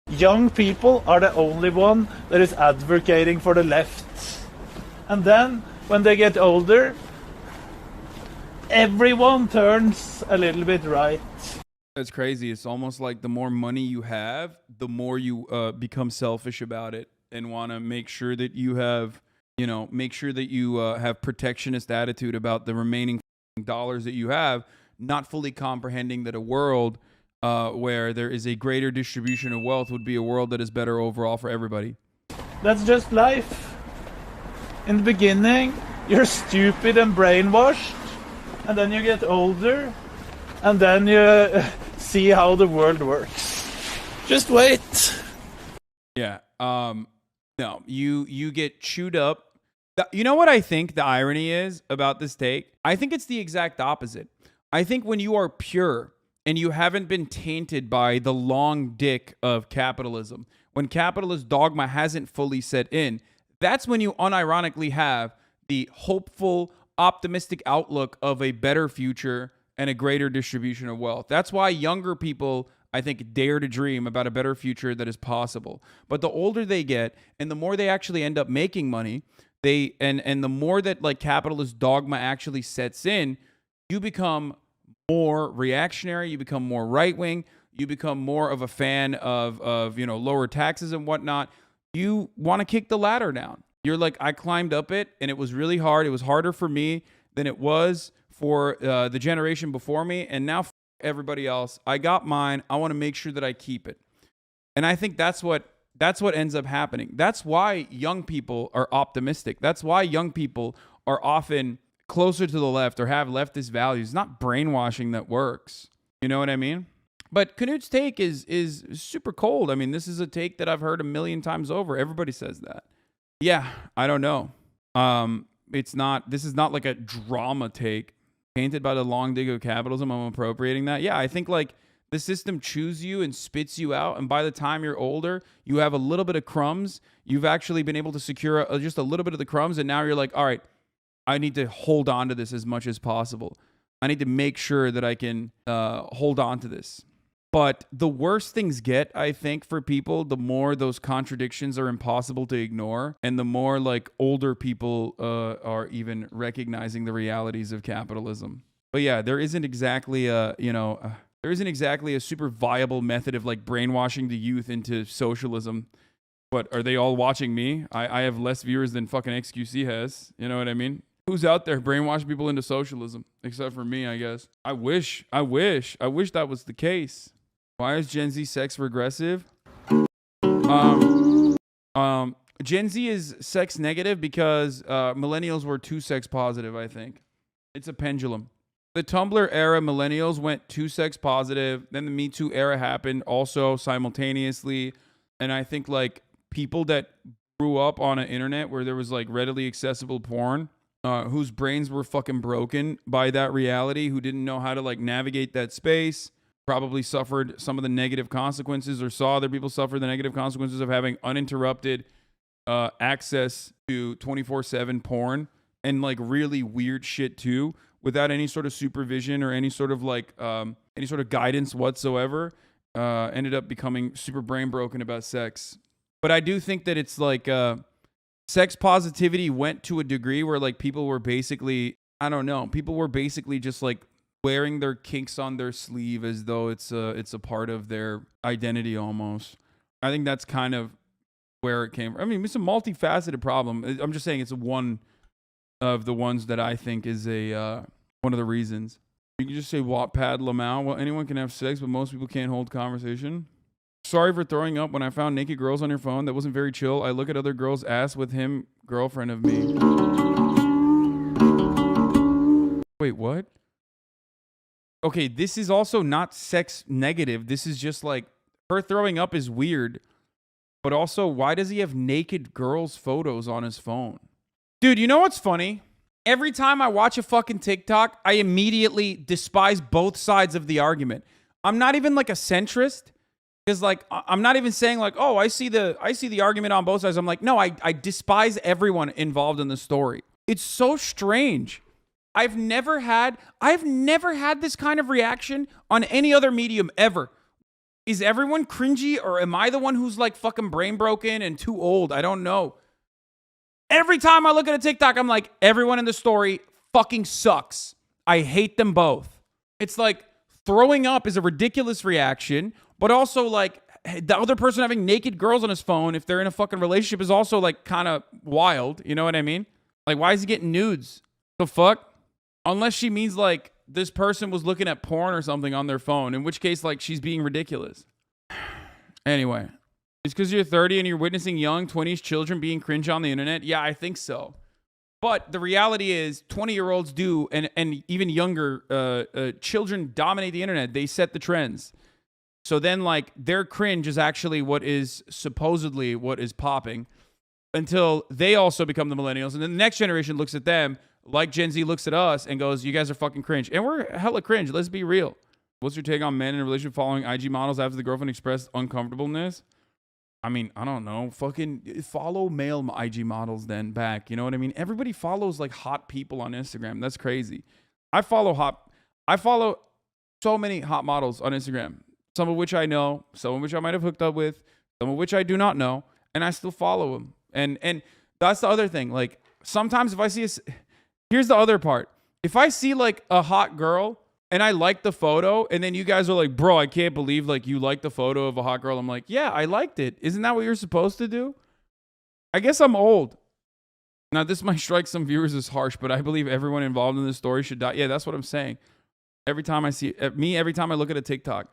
young people are the only one that is advocating for the left. And then, when they get older, everyone turns a little bit right. That's crazy. It's almost like the more money you have, the more you become selfish about it and want to make sure that you have, have protectionist attitude about the remaining dollars that you have, not fully comprehending that a world where there is a greater distribution of wealth would be a world that is better overall for everybody. That's just life. In the beginning, you're stupid and brainwashed, and then you get older, and then you see how the world works. Just wait. Yeah. No, you get chewed up. You know what I think the irony is about this take? I think it's the exact opposite. I think when you are pure and you haven't been tainted by the long dick of capitalism, when capitalist dogma hasn't fully set in, that's when you unironically have the hopeful, optimistic outlook of a better future and a greater distribution of wealth. That's why younger people, I think, dare to dream about a better future that is possible. But the older they get and the more they actually end up making money, and the more that like capitalist dogma actually sets in, you become more reactionary, you become more right-wing, you become more of a fan of lower taxes and whatnot. You want to kick the ladder down. You're like, I climbed up it and it was really hard. It was harder for me than it was for the generation before me. And now everybody else, I got mine. I want to make sure that I keep it. And I think that's what ends up happening. That's why young people are optimistic. That's why young people are often closer to the left or have leftist values. It's not brainwashing that works. You know what I mean? But Knut's take is super cold. I mean, this is a take that I've heard a million times over. Everybody says that. Yeah, I don't know. This is not like a drama take. Painted by the long dig of capitalism, I'm appropriating that. Yeah, I think like the system chews you and spits you out. And by the time you're older, you have a little bit of crumbs. You've actually been able to secure just a little bit of the crumbs. And now you're like, all right, I need to hold on to this as much as possible. I need to make sure that I can hold on to this. But the worse things get, I think, for people, the more those contradictions are impossible to ignore, and the more like older people are even recognizing the realities of capitalism. But yeah, there isn't exactly a super viable method of like brainwashing the youth into socialism. But are they all watching me? I have less viewers than fucking XQC has. You know what I mean? Who's out there brainwashing people into socialism? Except for me, I guess. I wish that was the case. Why is Gen Z sex regressive? Gen Z is sex negative because millennials were too sex positive, I think. It's a pendulum. The Tumblr era millennials went too sex positive. Then the Me Too era happened also simultaneously. And I think like people that grew up on an internet where there was like readily accessible porn, whose brains were fucking broken by that reality, who didn't know how to like navigate that space, probably suffered some of the negative consequences or saw other people suffer the negative consequences of having uninterrupted access to 24/7 porn and like really weird shit too, without any sort of supervision or any sort of like any sort of guidance whatsoever. Ended up becoming super brain broken about sex. But I do think that it's like sex positivity went to a degree where like people were basically, I don't know, people were basically just like wearing their kinks on their sleeve as though it's a part of their identity almost. I think that's kind of where it came from. I mean, it's a multifaceted problem. I'm just saying it's one of the ones that I think is one of the reasons. You can just say Wattpad Lamau. Well, anyone can have sex, but most people can't hold conversation. Sorry for throwing up when I found naked girls on your phone. That wasn't very chill. I look at other girls' ass with him, girlfriend of me. Wait, what? Okay, this is also not sex negative. This is just like her throwing up is weird. But also, why does he have naked girls' photos on his phone? Dude, you know what's funny? Every time I watch a fucking TikTok, I immediately despise both sides of the argument. I'm not even like a centrist. Because like, I'm not even saying like, oh, I see the argument on both sides. I'm like, no, I despise everyone involved in the story. It's so strange. I've never had this kind of reaction on any other medium ever. is everyone cringy, or am I the one who's like fucking brain broken and too old? I don't know. Every time I look at a TikTok, I'm like, everyone in the story fucking sucks. I hate them both. It's like throwing up is a ridiculous reaction, but also like the other person having naked girls on his phone, if they're in a fucking relationship, is also like kind of wild. You know what I mean? Like, why is he getting nudes? The fuck? Unless she means like this person was looking at porn or something on their phone, in which case like she's being ridiculous. Anyway. It's because you're 30 and you're witnessing young 20s children being cringe on the internet? Yeah, I think so. But the reality is 20-year-olds do, and even younger children dominate the internet. They set the trends. So then, like, their cringe is actually what is supposedly what is popping until they also become the millennials. And then the next generation looks at them like Gen Z looks at us and goes, you guys are fucking cringe. And we're hella cringe. Let's be real. What's your take on men in a relationship following IG models after the girlfriend expressed uncomfortableness? I mean, I don't know. Fucking follow male IG models then back. You know what I mean? Everybody follows like hot people on Instagram. That's crazy. I follow so many hot models on Instagram. Some of which I know, some of which I might have hooked up with, some of which I do not know, and I still follow them. And that's the other thing. Like sometimes if I see here's the other part. If I see like a hot girl and I like the photo, and then you guys are like, bro, I can't believe like you liked the photo of a hot girl. I'm like, yeah, I liked it. Isn't that what you're supposed to do? I guess I'm old. Now, this might strike some viewers as harsh, but I believe everyone involved in this story should die. Yeah, that's what I'm saying. Every time I look at a TikTok,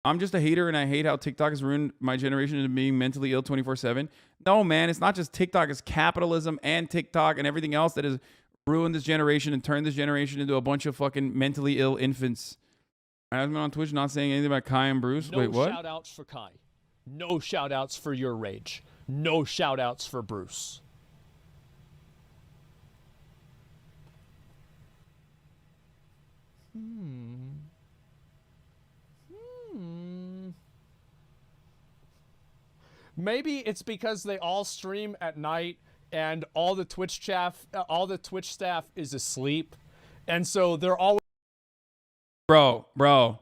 I'm just a hater, and I hate how TikTok has ruined my generation into being mentally ill 24/7. No, man, it's not just TikTok. It's capitalism and TikTok and everything else that has ruined this generation and turned this generation into a bunch of fucking mentally ill infants. I've been on Twitch not saying anything about Kai and Bruce. No Wait, what? No shout-outs for Kai. No shout-outs for your rage. No shout-outs for Bruce. Maybe it's because they all stream at night and all the Twitch staff is asleep, and so they're always. Bro.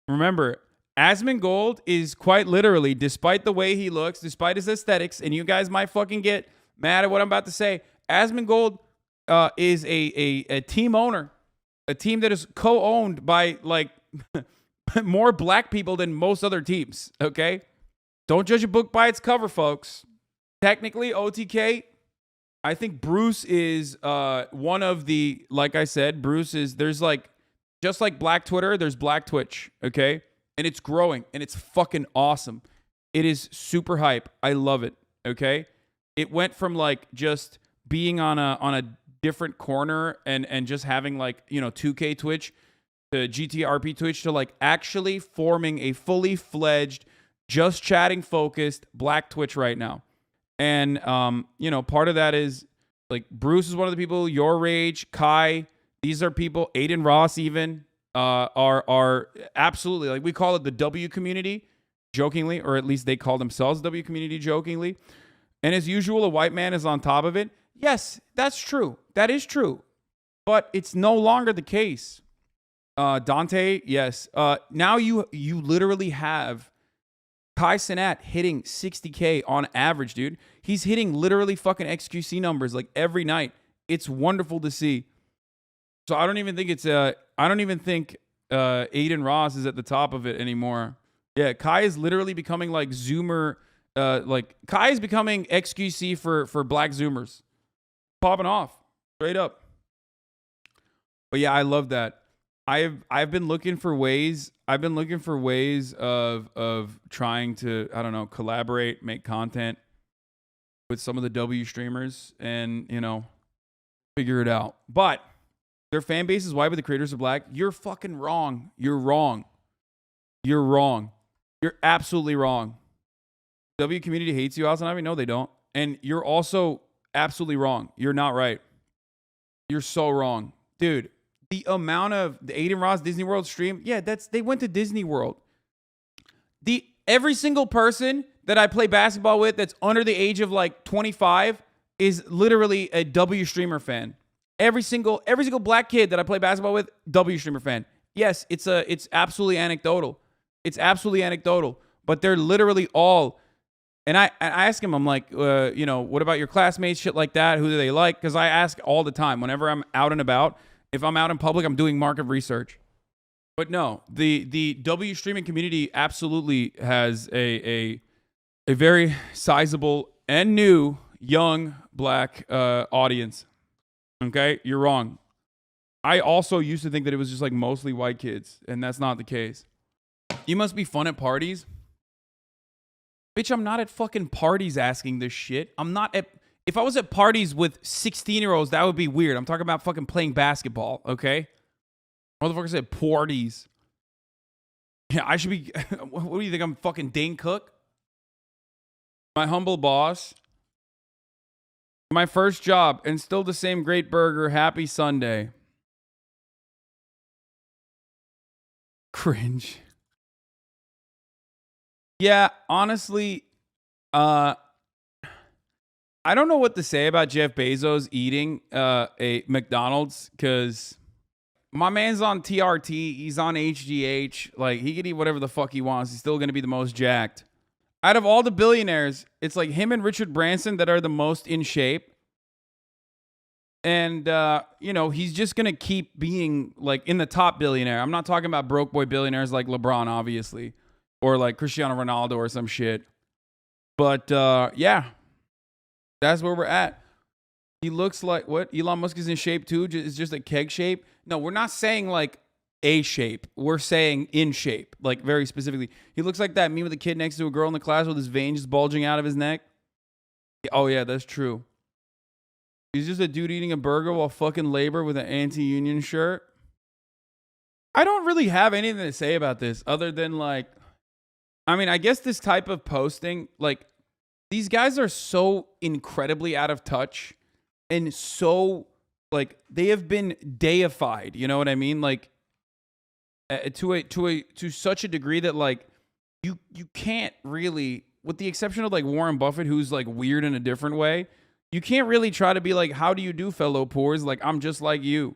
Remember, Asmongold is quite literally, despite the way he looks, despite his aesthetics, and you guys might fucking get mad at what I'm about to say, Asmongold is a team owner, a team that is co-owned by like more black people than most other teams. Okay, don't judge a book by its cover, folks. Technically, OTK, I think Bruce is one of the, like I said, there's like, just like Black Twitter, there's Black Twitch, okay? And it's growing, and it's fucking awesome. It is super hype. I love it, okay? It went from like just being on a different corner and just having like, you know, 2K Twitch to GTRP Twitch to like actually forming a fully fledged, just chatting focused Black Twitch right now. And, you know, part of that is like Bruce is one of the people, Your Rage, Kai, these are people, Aiden Ross even, are absolutely, like we call it the W community jokingly, or at least they call themselves W community jokingly. And as usual, a white man is on top of it. Yes, that's true. That is true. But it's no longer the case. Dante, yes. Now you literally have Kai Cenat hitting 60K on average, dude. He's hitting literally fucking XQC numbers like every night. It's wonderful to see. So I don't even think Aiden Ross is at the top of it anymore. Yeah, Kai is literally becoming like Zoomer. Like Kai is becoming XQC for black Zoomers. Popping off straight up. But yeah, I love that. I've been looking for ways. I've been looking for ways of trying to, I don't know, collaborate, make content with some of the W streamers and, you know, figure it out. But their fan base is white, but the creators are black. You're fucking wrong. You're wrong. You're wrong. You're absolutely wrong. W community hates you, Hasanabi. No, they don't. And you're also absolutely wrong. You're not right. You're so wrong. Dude, the amount of the Aiden Ross Disney World stream, yeah, they went to Disney World. Every single person that I play basketball with that's under the age of like 25 is literally a W streamer fan. Every single black kid that I play basketball with, W streamer fan. Yes, it's absolutely anecdotal. It's absolutely anecdotal, but they're literally all. And I ask him, I'm like, what about your classmates, shit like that? Who do they like? Because I ask all the time whenever I'm out and about. If I'm out in public, I'm doing market research. But no, the W streaming community absolutely has a very sizable and new young black audience. Okay, you're wrong. I also used to think that it was just like mostly white kids, and that's not the case. You must be fun at parties. Bitch, I'm not at fucking parties asking this shit. I'm not at... If I was at parties with 16-year-olds, that would be weird. I'm talking about fucking playing basketball, okay? Motherfucker said parties. Yeah, I should be... What do you think? I'm fucking Dane Cook? My humble boss. My first job, and still the same great burger. Happy Sunday. Cringe. Yeah, honestly, I don't know what to say about Jeff Bezos eating a McDonald's, because my man's on TRT. He's on HGH. Like, he can eat whatever the fuck he wants. He's still going to be the most jacked. Out of all the billionaires, it's like him and Richard Branson that are the most in shape. And, he's just going to keep being, like, in the top billionaire. I'm not talking about broke boy billionaires like LeBron, obviously. Or like Cristiano Ronaldo or some shit. But, yeah. That's where we're at. He looks like, what? Elon Musk is in shape too? It's just a keg shape? No, we're not saying like a shape. We're saying in shape. Like very specifically. He looks like that meme with the kid next to a girl in the class with his veins just bulging out of his neck. Oh, yeah, that's true. He's just a dude eating a burger while fucking labor with an anti-union shirt. I don't really have anything to say about this other than like, I guess this type of posting, like, these guys are so incredibly out of touch and so, like, they have been deified. You know what I mean? Like, to such a degree that, like, you can't really, with the exception of, like, Warren Buffett, who's, like, weird in a different way, you can't really try to be like, how do you do, fellow poors? Like, I'm just like you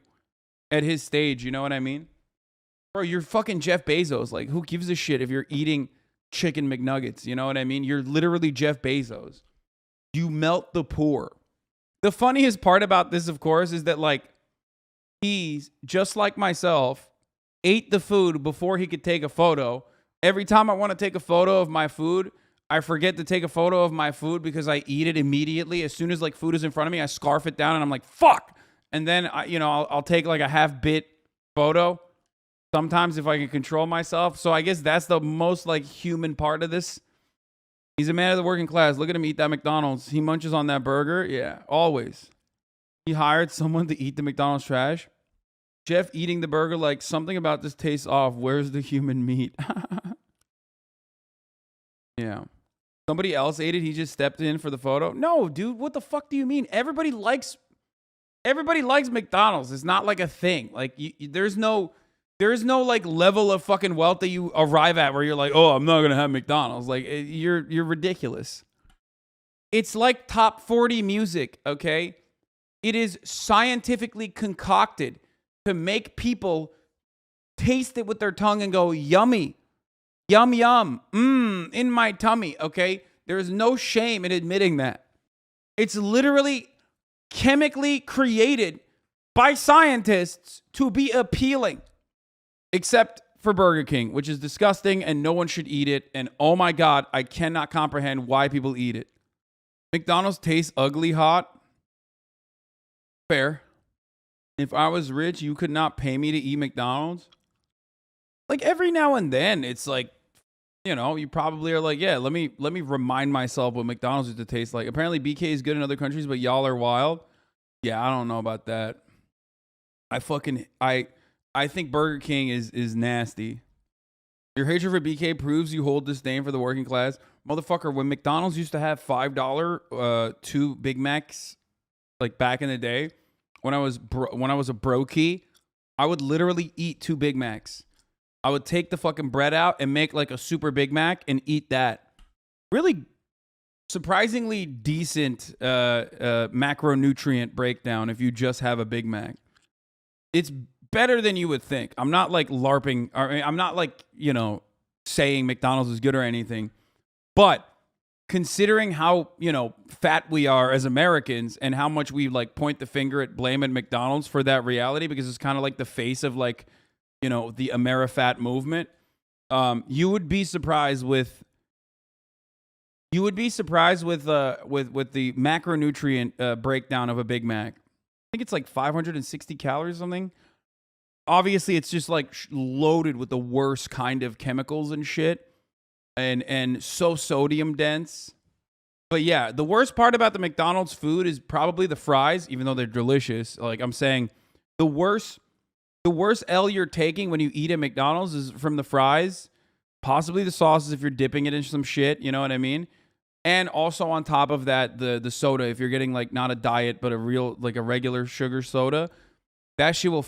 at his stage. You know what I mean? Bro, you're fucking Jeff Bezos. Like, who gives a shit if you're eating chicken McNuggets? You know what I mean? You're literally Jeff Bezos. You melt the poor. The funniest part about this, of course, is that, like, he's just like myself, ate the food before he could take a photo. Every time I want to take a photo of my food, I forget to take a photo of my food because I eat it immediately. As soon as, like, food is in front of me, I scarf it down and I'm like, fuck. And then, I'll take like a half-bit photo. Sometimes if I can control myself. So I guess that's the most, like, human part of this. He's a man of the working class. Look at him eat that McDonald's. He munches on that burger. Yeah, always. He hired someone to eat the McDonald's trash. Jeff eating the burger like, something about this tastes off. Where's the human meat? Yeah. Somebody else ate it. He just stepped in for the photo. No, dude, what the fuck do you mean? Everybody likes McDonald's. It's not like a thing. Like, there's no like level of fucking wealth that you arrive at where you're like, oh, I'm not going to have McDonald's. Like, you're ridiculous. It's like top 40 music, okay? It is scientifically concocted to make people taste it with their tongue and go, yummy, yum, yum, in my tummy, okay? There is no shame in admitting that. It's literally chemically created by scientists to be appealing. Except for Burger King, which is disgusting and no one should eat it. And oh my God, I cannot comprehend why people eat it. McDonald's tastes ugly hot. Fair. If I was rich, you could not pay me to eat McDonald's. Like, every now and then, it's like, you probably are like, yeah, let me remind myself what McDonald's used to taste like. Apparently BK is good in other countries, but y'all are wild. Yeah, I don't know about that. I think Burger King is nasty. Your hatred for BK proves you hold disdain for the working class. Motherfucker, when McDonald's used to have $5 two Big Macs, like back in the day, when I was a brokey, I would literally eat 2 Big Macs. I would take the fucking bread out and make like a super Big Mac and eat that. Really surprisingly decent macronutrient breakdown if you just have a Big Mac. It's better than you would think. I'm not like LARPing. I'm not like, saying McDonald's is good or anything. But considering how, fat we are as Americans and how much we like point the finger at blame at McDonald's for that reality, because it's kind of like the face of like, the AmeriFat movement. You would be surprised with the macronutrient breakdown of a Big Mac. I think it's like 560 calories or something. Obviously, it's just like loaded with the worst kind of chemicals and shit. And so sodium dense. But yeah, the worst part about the McDonald's food is probably the fries, even though they're delicious. Like I'm saying, the worst L you're taking when you eat at McDonald's is from the fries, possibly the sauces if you're dipping it in some shit, you know what I mean? And also on top of that, the soda, if you're getting like not a diet but a real like a regular sugar soda, that shit will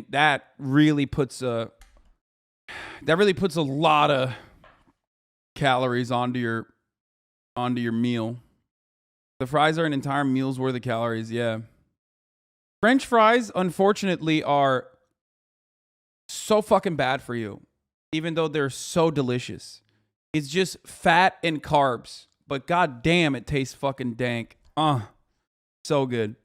that really puts a lot of calories onto your meal. The fries are an entire meal's worth of calories, yeah. French fries, unfortunately, are so fucking bad for you, even though they're so delicious. It's just fat and carbs, but god damn, it tastes fucking dank. So good.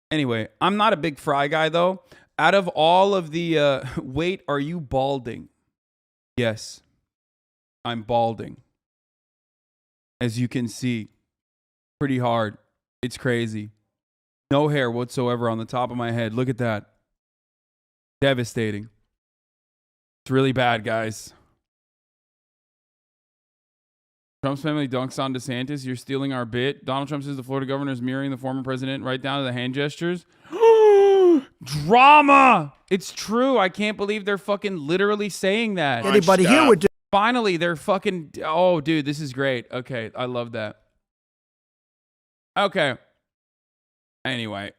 Anyway, I'm not a big fry guy, though. Out of all of the... wait, are you balding? Yes. I'm balding. As you can see, pretty hard. It's crazy. No hair whatsoever on the top of my head. Look at that. Devastating. It's really bad, guys. Trump's family dunks on DeSantis. You're stealing our bit. Donald Trump says the Florida governor is mirroring the former president right down to the hand gestures. Drama! It's true. I can't believe they're fucking literally saying that. Anybody here would do. Finally, they're fucking... Oh, dude, this is great. Okay, I love that. Okay. Anyway,